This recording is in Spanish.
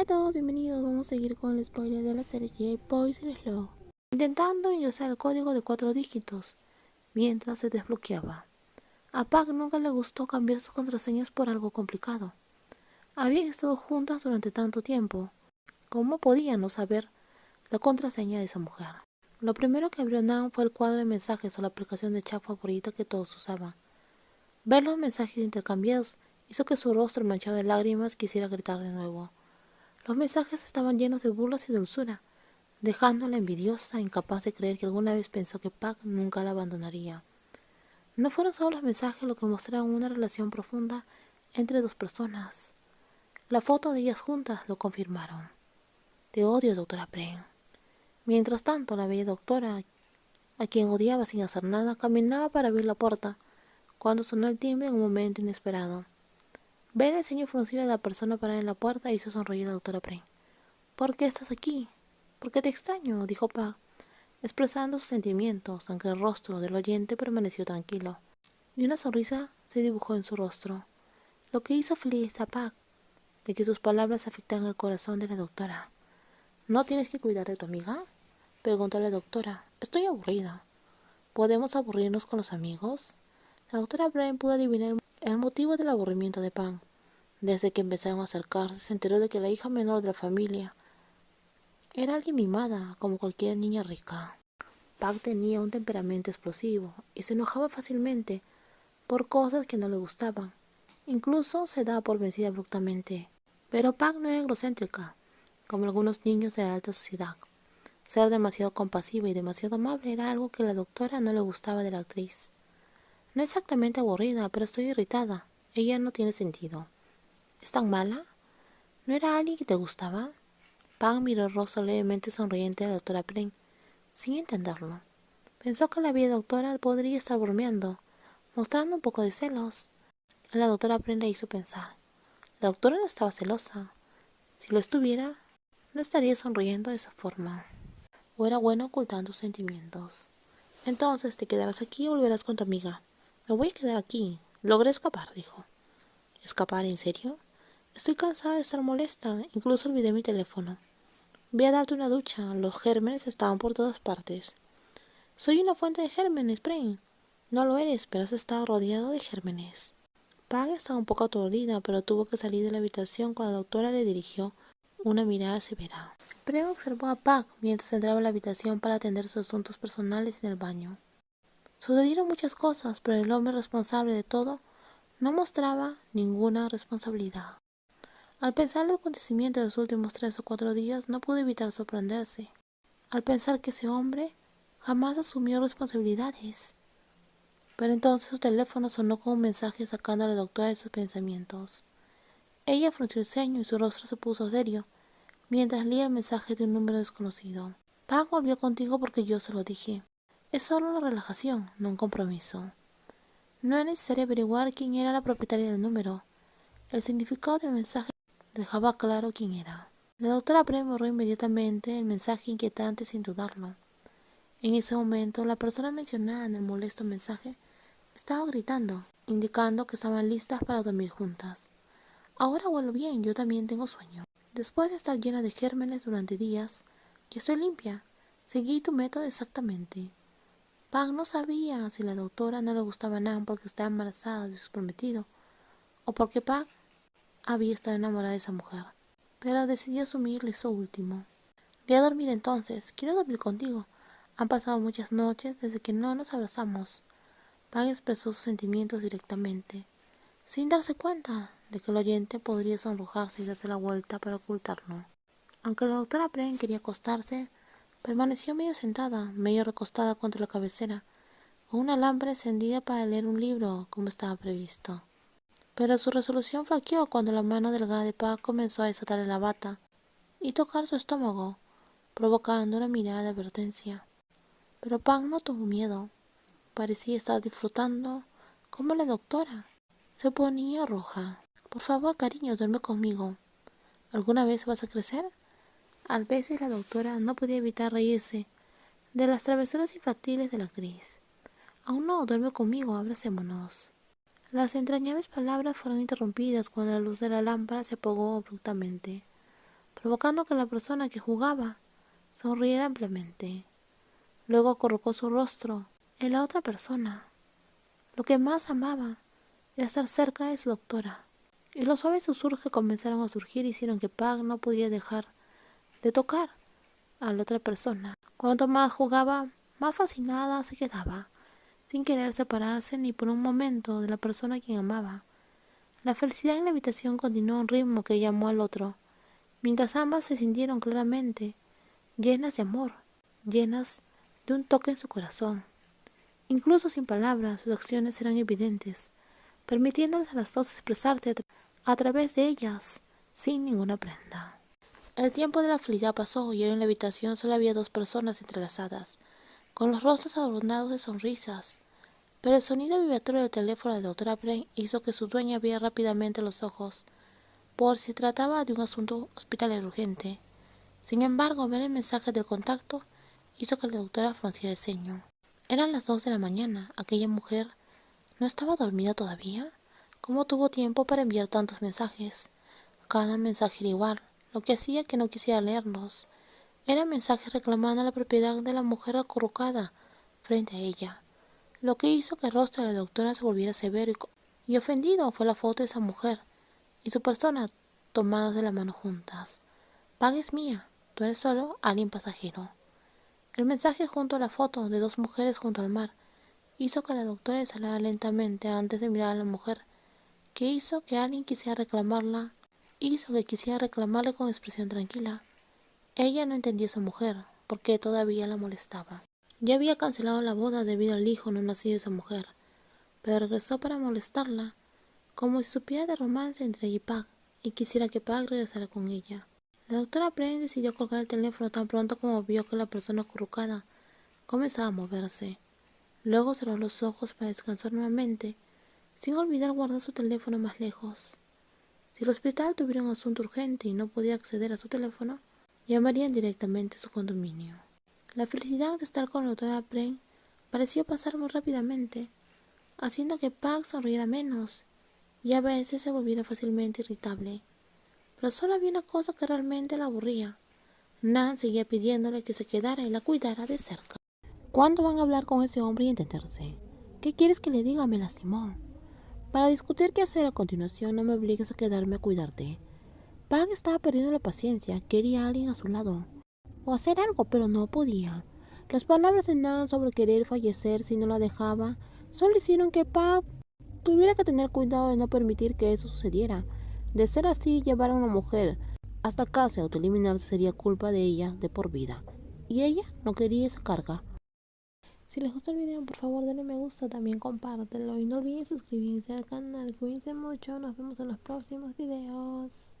Hola a todos, bienvenidos. Vamos a seguir con el spoiler de la serie Poison Slow. Intentando ingresar el código de 4 dígitos, mientras se desbloqueaba. A Pac nunca le gustó cambiar sus contraseñas por algo complicado. Habían estado juntas durante tanto tiempo. ¿Cómo podía no saber la contraseña de esa mujer? Lo primero que abrió Nan fue el cuadro de mensajes o la aplicación de chat favorita que todos usaban. Ver los mensajes intercambiados hizo que su rostro manchado de lágrimas quisiera gritar de nuevo. Los mensajes estaban llenos de burlas y dulzura, dejándola envidiosa, incapaz de creer que alguna vez pensó que Pac nunca la abandonaría. No fueron solo los mensajes lo que mostraban una relación profunda entre dos personas. La foto de ellas juntas lo confirmaron. Te odio, doctora Prem. Mientras tanto, la bella doctora, a quien odiaba sin hacer nada, caminaba para abrir la puerta, cuando sonó el timbre en un momento inesperado. Ver el ceño fruncido de la persona parada en la puerta hizo sonreír a la doctora Prem. ¿Por qué estás aquí? —¿Por qué te extraño? —dijo Pac, expresando sus sentimientos, aunque el rostro del oyente permaneció tranquilo, y una sonrisa se dibujó en su rostro, lo que hizo feliz a Pac de que sus palabras afectaran el corazón de la doctora. —¿No tienes que cuidar de tu amiga? —preguntó la doctora. —Estoy aburrida. ¿Podemos aburrirnos con los amigos? La doctora Bryan pudo adivinar el motivo del aburrimiento de Pac. Desde que empezaron a acercarse, se enteró de que la hija menor de la familia era alguien mimada, como cualquier niña rica. Pac tenía un temperamento explosivo y se enojaba fácilmente por cosas que no le gustaban. Incluso se daba por vencida abruptamente. Pero Pac no era egocéntrica, como algunos niños de la alta sociedad. Ser demasiado compasiva y demasiado amable era algo que a la doctora no le gustaba de la actriz. No exactamente aburrida, pero estoy irritada. Ella no tiene sentido. ¿Es tan mala? ¿No era alguien que te gustaba? Pac miró el rostro levemente sonriente de la doctora Prem, sin entenderlo. Pensó que la bella doctora podría estar bromeando, mostrando un poco de celos. La doctora Prem le hizo pensar. La doctora no estaba celosa. Si lo estuviera, no estaría sonriendo de esa forma. O era bueno ocultando sus sentimientos. Entonces, ¿te quedarás aquí o volverás con tu amiga? Me voy a quedar aquí. Logré escapar, dijo. ¿Escapar, en serio? Estoy cansada de estar molesta. Incluso olvidé mi teléfono. Ve a darte una ducha. Los gérmenes estaban por todas partes. Soy una fuente de gérmenes, Prem. No lo eres, pero has estado rodeado de gérmenes. Pac estaba un poco aturdida, pero tuvo que salir de la habitación cuando la doctora le dirigió una mirada severa. Prem observó a Pac mientras entraba en la habitación para atender sus asuntos personales en el baño. Sucedieron muchas cosas, pero el hombre responsable de todo no mostraba ninguna responsabilidad. Al pensar en los acontecimientos de los últimos 3 o 4 días, no pudo evitar sorprenderse. Al pensar que ese hombre jamás asumió responsabilidades. Pero entonces su teléfono sonó con un mensaje sacando a la doctora de sus pensamientos. Ella frunció el ceño y su rostro se puso serio, mientras leía el mensaje de un número desconocido. Pac volvió contigo porque yo se lo dije. Es solo una relajación, no un compromiso. No es necesario averiguar quién era la propietaria del número. El significado del mensaje dejaba claro quién era. La doctora Prem borró inmediatamente el mensaje inquietante sin dudarlo. En ese momento, la persona mencionada en el molesto mensaje estaba gritando, indicando que estaban listas para dormir juntas. Ahora vuelo bien, yo también tengo sueño. Después de estar llena de gérmenes durante días, ya estoy limpia. Seguí tu método exactamente. Pac no sabía si la doctora no le gustaba a Nan porque estaba embarazada de su prometido, o porque Pac había estado enamorada de esa mujer, pero decidió asumirle eso último. Ve a dormir entonces, quiero dormir contigo. Han pasado muchas noches desde que no nos abrazamos. Pac expresó sus sentimientos directamente, sin darse cuenta de que el oyente podría sonrojarse y darse la vuelta para ocultarlo. Aunque la doctora Prem quería acostarse, permaneció medio sentada, medio recostada contra la cabecera, con una lámpara encendida para leer un libro como estaba previsto. Pero su resolución flaqueó cuando la mano delgada de Pac comenzó a desatarle la bata y tocar su estómago, provocando una mirada de advertencia. Pero Pac no tuvo miedo. Parecía estar disfrutando como la doctora. Se ponía roja. Por favor, cariño, duerme conmigo. ¿Alguna vez vas a crecer? A veces la doctora no podía evitar reírse de las travesuras infantiles de la actriz. Aún no, duerme conmigo, abracémonos. Las entrañables palabras fueron interrumpidas cuando la luz de la lámpara se apagó abruptamente. provocando que la persona que jugaba sonriera ampliamente. Luego acurrucó su rostro en la otra persona. Lo que más amaba era estar cerca de su doctora, y los suaves susurros que comenzaron a surgir hicieron que Pag no pudiera dejar de tocar a la otra persona. Cuanto más jugaba, más fascinada se quedaba, sin querer separarse ni por un momento de la persona a quien amaba. La felicidad en la habitación continuó a un ritmo que llamó al otro, mientras ambas se sintieron claramente llenas de amor, llenas de un toque en su corazón. Incluso sin palabras, sus acciones eran evidentes, permitiéndoles a las dos expresarse a través de ellas, sin ninguna prenda. El tiempo de la felicidad pasó y ahora en la habitación solo había dos personas entrelazadas, con los rostros adornados de sonrisas. Pero el sonido vibratorio del teléfono de la doctora Brain hizo que su dueña abriera rápidamente los ojos, por si se trataba de un asunto hospitalario urgente. Sin embargo, ver el mensaje del contacto hizo que la doctora frunciera el ceño. Eran las 2 de la mañana. ¿Aquella mujer no estaba dormida todavía? ¿Cómo tuvo tiempo para enviar tantos mensajes? Cada mensaje era igual, lo que hacía que no quisiera leerlos. Eran mensajes reclamando la propiedad de la mujer acurrucada frente a ella. Lo que hizo que el rostro de la doctora se volviera severo y ofendido fue la foto de esa mujer y su persona tomadas de la mano juntas. Pag es mía, tú eres solo alguien pasajero. El mensaje junto a la foto de dos mujeres junto al mar hizo que la doctora exhalara lentamente antes de mirar a la mujer, que hizo que quisiera reclamarle con expresión tranquila. Ella no entendía a esa mujer, porque todavía la molestaba. Ya había cancelado la boda debido al hijo no nacido de esa mujer, pero regresó para molestarla, como si supiera de romance entre ella y Pag, y quisiera que Pag regresara con ella. La doctora Brain decidió colgar el teléfono tan pronto como vio que la persona acurrucada comenzaba a moverse. Luego cerró los ojos para descansar nuevamente, sin olvidar guardar su teléfono más lejos. Si el hospital tuviera un asunto urgente y no podía acceder a su teléfono, llamarían directamente a su condominio. La felicidad de estar con la doctora Brain pareció pasar muy rápidamente, haciendo que Pag sonriera menos y a veces se volviera fácilmente irritable. Pero solo había una cosa que realmente la aburría. Nan seguía pidiéndole que se quedara y la cuidara de cerca. ¿Cuándo van a hablar con ese hombre y entenderse? ¿Qué quieres que le diga? Me lastimó. Para discutir qué hacer a continuación, no me obligues a quedarme a cuidarte. Pag estaba perdiendo la paciencia, quería a alguien a su lado, o hacer algo, pero no podía. Las palabras de Nan sobre querer fallecer si no la dejaba, solo hicieron que Pag tuviera que tener cuidado de no permitir que eso sucediera. De ser así, llevar a una mujer hasta casa y autoeliminarse sería culpa de ella de por vida. Y ella no quería esa carga. Si les gustó el video, por favor denle me gusta, también compártelo y no olviden suscribirse al canal. Cuídense mucho, nos vemos en los próximos videos.